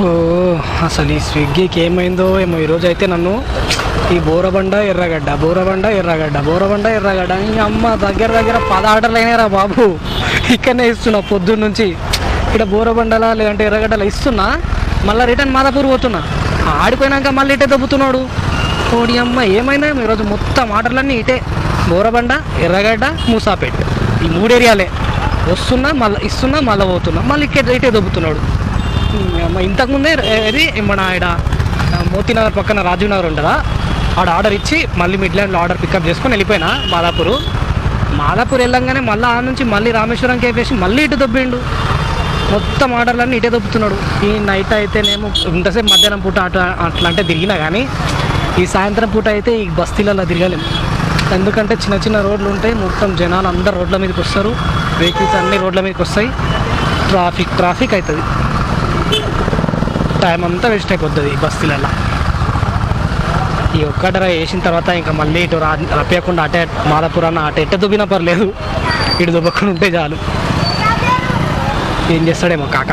ఓ అసలు ఈ స్విగ్గీకి ఏమైందో ఏమో. ఈరోజు అయితే నన్ను ఈ బోరబండ ఎర్రగడ్డ ఈ అమ్మ దగ్గర 10 ఆర్డర్లు అయినారా బాబు. ఇక్కడనే ఇస్తున్నా పొద్దున్న నుంచి. ఇక్కడ బోరబండలా లేదంటే ఎర్రగడ్డలా ఇస్తున్నా, మళ్ళీ రిటర్న్ మాదాపూర్ పోతున్నా. ఆడిపోయినాక మళ్ళీ ఇటే దొబ్బుతున్నాడు. ఓడి అమ్మ ఏమైందా ఈరోజు మొత్తం ఆర్డర్లన్నీ ఇటే. బోరబండ, ఎర్రగడ్డ, మూసాపేట్, ఈ 3 ఏరియాలే. వస్తున్నా మళ్ళీ ఇస్తున్నా, మళ్ళీ పోతున్నా, మళ్ళీ ఇటే దొబ్బుతున్నాడు. ఇంతకుముందే ఇది మన ఇక్కడ మోతీనగర్ పక్కన రాజీవ్ నగర్ ఉంటుందా, ఆడ ఆర్డర్ ఇచ్చి మళ్ళీ మిడ్లాండ్లో ఆర్డర్ పికప్ చేసుకొని వెళ్ళిపోయినా మాదాపూర్ వెళ్ళంగానే మళ్ళీ ఆ నుంచి మళ్ళీ రామేశ్వరం కేపేసి మళ్ళీ ఇటు దొబ్బిండు. మొత్తం ఆర్డర్లన్నీ ఇటే దొబ్బుతున్నాడు. ఈ నైట్ అయితేనేమో ఇంతసేపు మధ్యాహ్నం పూట అట్లా అంటే తిరిగినా కానీ ఈ సాయంత్రం పూట అయితే ఈ బస్తీలలో తిరగలేము. ఎందుకంటే చిన్న రోడ్లు ఉంటాయి, మొత్తం జనాలు అందరు రోడ్ల మీదకి వస్తారు, వెహికల్స్ అన్నీ రోడ్ల మీదకి వస్తాయి, ట్రాఫిక్ అవుతుంది, టైం అంతా వేస్ట్ అయిపోతుంది ఈ బస్తీలలో. ఈ ఒక్కటర వేసిన తర్వాత ఇంకా మళ్ళీ ఇటు రప్పకుండా అటే మాదాపురాన్న అటు ఎట్ట దుబ్బినా పర్లేదు, ఇటు దుబ్బకుండా ఉంటే చాలు. ఏం చేస్తాడేమో కాక.